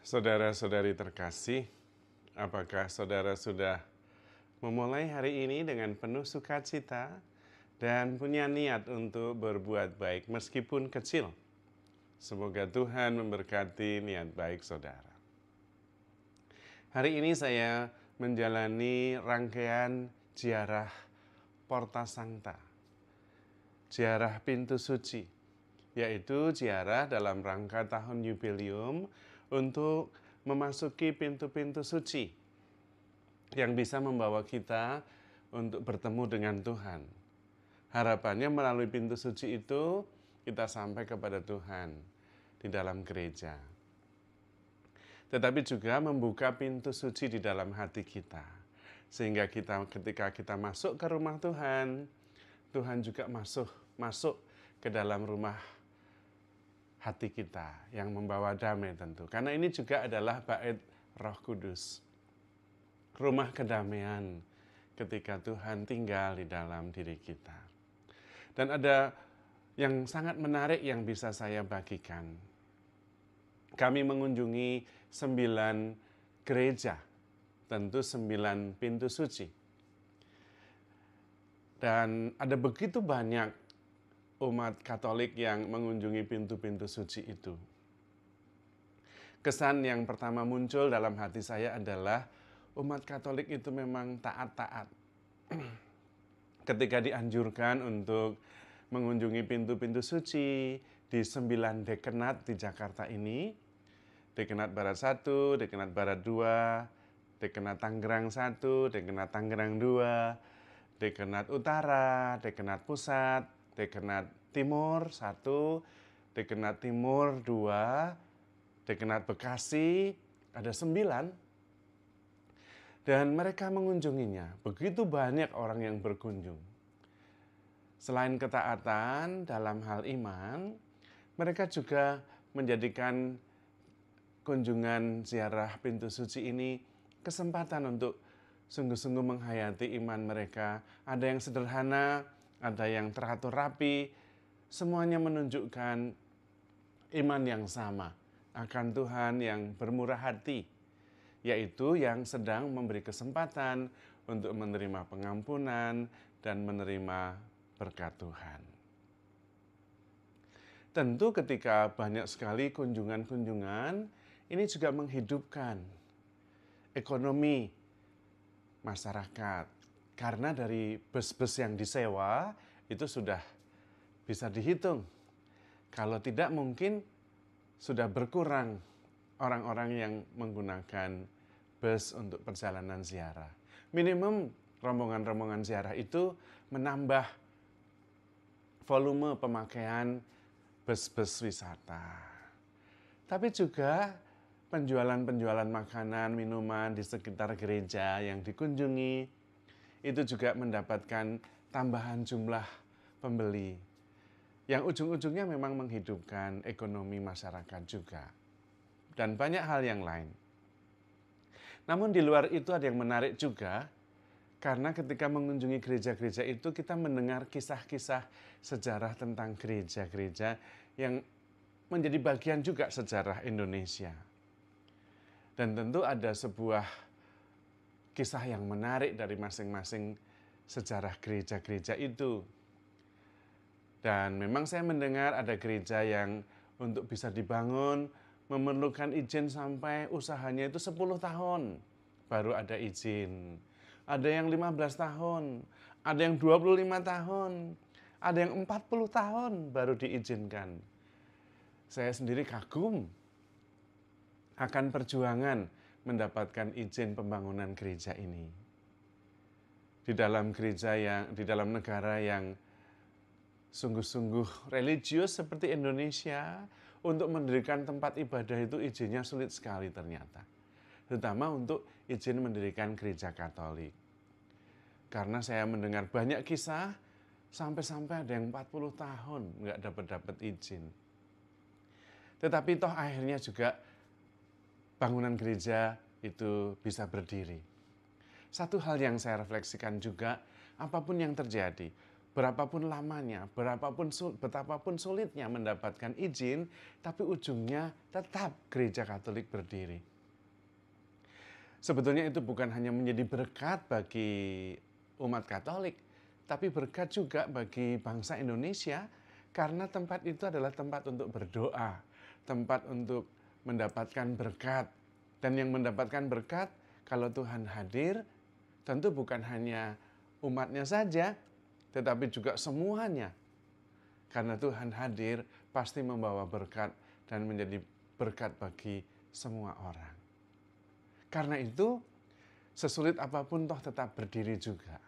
Saudara-saudari terkasih, apakah saudara sudah memulai hari ini dengan penuh sukacita dan punya niat untuk berbuat baik meskipun kecil? Semoga Tuhan memberkati niat baik saudara. Hari ini saya menjalani rangkaian ziarah Porta Sancta, ziarah pintu suci, yaitu ziarah dalam rangka tahun jubileum untuk memasuki pintu-pintu suci yang bisa membawa kita untuk bertemu dengan Tuhan. Harapannya melalui pintu suci itu kita sampai kepada Tuhan di dalam gereja. Tetapi juga membuka pintu suci di dalam hati kita. Sehingga ketika kita masuk ke rumah Tuhan, Tuhan juga masuk ke dalam rumah hati kita yang membawa damai tentu. Karena ini juga adalah bait Roh Kudus. Rumah kedamaian ketika Tuhan tinggal di dalam diri kita. Dan ada yang sangat menarik yang bisa saya bagikan. Kami mengunjungi 9 gereja, tentu 9 pintu suci. Dan ada begitu banyak umat Katolik yang mengunjungi pintu-pintu suci itu. Kesan yang pertama muncul dalam hati saya adalah umat Katolik itu memang taat-taat. Ketika dianjurkan untuk mengunjungi pintu-pintu suci di 9 dekenat di Jakarta ini, Dekenat Barat 1, Dekenat Barat 2, Dekenat Tangerang 1, Dekenat Tangerang 2, Dekenat Utara, Dekenat Pusat, Dekenat Timur 1, Dekenat Timur 2, Dekenat Bekasi, ada 9. Dan mereka mengunjunginya, begitu banyak orang yang berkunjung. Selain ketaatan dalam hal iman, mereka juga menjadikan kunjungan ziarah pintu suci ini kesempatan untuk sungguh-sungguh menghayati iman mereka. Ada yang sederhana, ada yang teratur rapi, semuanya menunjukkan iman yang sama akan Tuhan yang bermurah hati, yaitu yang sedang memberi kesempatan untuk menerima pengampunan dan menerima berkat Tuhan. Tentu ketika banyak sekali kunjungan-kunjungan, ini juga menghidupkan ekonomi masyarakat. Karena dari bus-bus yang disewa itu sudah bisa dihitung. Kalau tidak mungkin sudah berkurang orang-orang yang menggunakan bus untuk perjalanan ziarah. Minimum rombongan-rombongan ziarah itu menambah volume pemakaian bus-bus wisata. Tapi juga penjualan-penjualan makanan, minuman di sekitar gereja yang dikunjungi, itu juga mendapatkan tambahan jumlah pembeli. Yang ujung-ujungnya memang menghidupkan ekonomi masyarakat juga. Dan banyak hal yang lain. Namun di luar itu ada yang menarik juga, karena ketika mengunjungi gereja-gereja itu kita mendengar kisah-kisah sejarah tentang gereja-gereja yang menjadi bagian juga sejarah Indonesia. Dan tentu ada sebuah kisah yang menarik dari masing-masing sejarah gereja-gereja itu. Dan memang saya mendengar ada gereja yang untuk bisa dibangun memerlukan izin sampai usahanya itu 10 tahun baru ada izin. Ada yang 15 tahun, ada yang 25 tahun, ada yang 40 tahun baru diizinkan. Saya sendiri kagum akan perjuangan mendapatkan izin pembangunan gereja ini. Di dalam negara yang sungguh-sungguh religius seperti Indonesia, untuk mendirikan tempat ibadah itu izinnya sulit sekali ternyata. Terutama untuk izin mendirikan gereja Katolik. Karena saya mendengar banyak kisah, sampai-sampai ada yang 40 tahun nggak dapat izin. Tetapi toh akhirnya juga bangunan gereja itu bisa berdiri. Satu hal yang saya refleksikan juga, apapun yang terjadi, berapapun lamanya, betapapun sulitnya mendapatkan izin, tapi ujungnya tetap gereja Katolik berdiri. Sebetulnya itu bukan hanya menjadi berkat bagi umat Katolik, tapi berkat juga bagi bangsa Indonesia, karena tempat itu adalah tempat untuk berdoa, tempat untuk mendapatkan berkat. Dan yang mendapatkan berkat, kalau Tuhan hadir, tentu bukan hanya umatnya saja, tetapi juga semuanya. Karena Tuhan hadir, pasti membawa berkat dan menjadi berkat bagi semua orang. Karena itu, sesulit apapun toh tetap berdiri juga.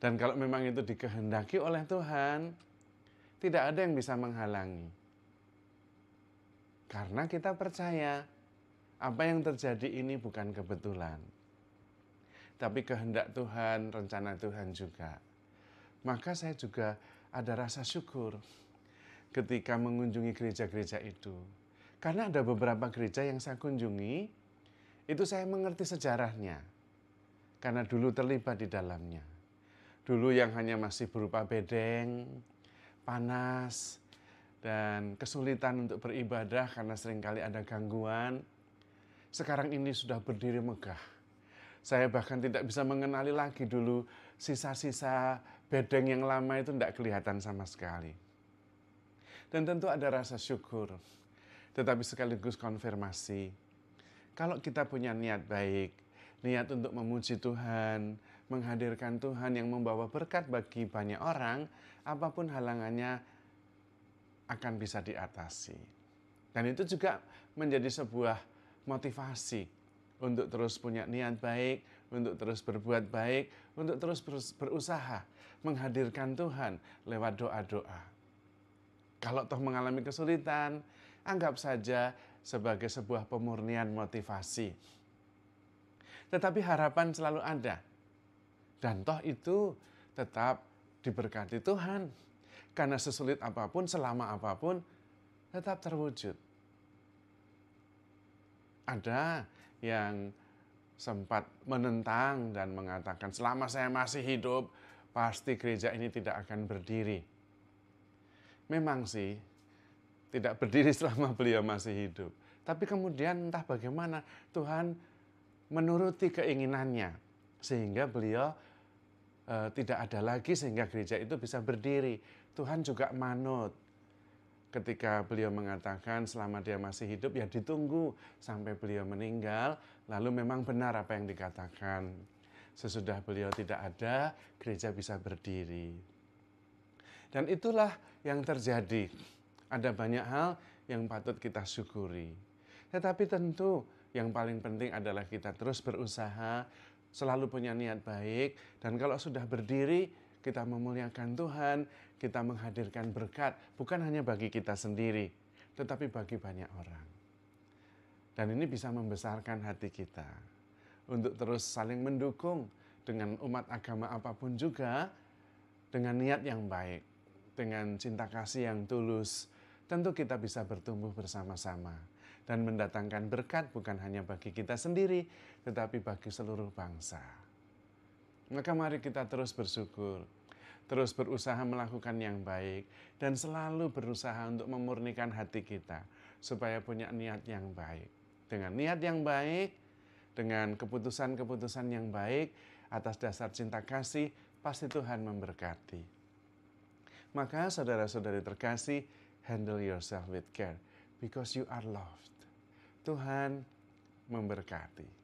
Dan kalau memang itu dikehendaki oleh Tuhan, tidak ada yang bisa menghalangi. Karena kita percaya, apa yang terjadi ini bukan kebetulan. Tapi kehendak Tuhan, rencana Tuhan juga. Maka saya juga ada rasa syukur ketika mengunjungi gereja-gereja itu. Karena ada beberapa gereja yang saya kunjungi, itu saya mengerti sejarahnya. Karena dulu terlibat di dalamnya. Dulu yang hanya masih berupa bedeng, panas, dan kesulitan untuk beribadah karena seringkali ada gangguan. Sekarang ini sudah berdiri megah. Saya bahkan tidak bisa mengenali lagi dulu sisa-sisa bedeng yang lama itu tidak kelihatan sama sekali. Dan tentu ada rasa syukur, tetapi sekaligus konfirmasi. Kalau kita punya niat baik, niat untuk memuji Tuhan, menghadirkan Tuhan yang membawa berkat bagi banyak orang, apapun halangannya akan bisa diatasi. Dan itu juga menjadi sebuah motivasi untuk terus punya niat baik, untuk terus berbuat baik, untuk terus berusaha menghadirkan Tuhan lewat doa-doa. Kalau toh mengalami kesulitan, anggap saja sebagai sebuah pemurnian motivasi. Tetapi harapan selalu ada. Dan toh itu tetap diberkati Tuhan. Karena sesulit apapun, selama apapun, tetap terwujud. Ada yang sempat menentang dan mengatakan, selama saya masih hidup, pasti gereja ini tidak akan berdiri. Memang sih, tidak berdiri selama beliau masih hidup. Tapi kemudian entah bagaimana Tuhan menuruti keinginannya. Sehingga beliau tidak ada lagi sehingga gereja itu bisa berdiri. Tuhan juga manut. Ketika beliau mengatakan selama dia masih hidup ya ditunggu sampai beliau meninggal. Lalu memang benar apa yang dikatakan. Sesudah beliau tidak ada, gereja bisa berdiri. Dan itulah yang terjadi. Ada banyak hal yang patut kita syukuri. Tetapi tentu yang paling penting adalah kita terus berusaha, selalu punya niat baik, dan kalau sudah berdiri, kita memuliakan Tuhan, kita menghadirkan berkat, bukan hanya bagi kita sendiri, tetapi bagi banyak orang. Dan ini bisa membesarkan hati kita, untuk terus saling mendukung dengan umat agama apapun juga, dengan niat yang baik, dengan cinta kasih yang tulus, tentu kita bisa bertumbuh bersama-sama dan mendatangkan berkat bukan hanya bagi kita sendiri, tetapi bagi seluruh bangsa. Maka mari kita terus bersyukur, terus berusaha melakukan yang baik, dan selalu berusaha untuk memurnikan hati kita, supaya punya niat yang baik. Dengan niat yang baik, dengan keputusan-keputusan yang baik, atas dasar cinta kasih, pasti Tuhan memberkati. Maka saudara-saudari terkasih, handle yourself with care, because you are loved. Tuhan memberkati.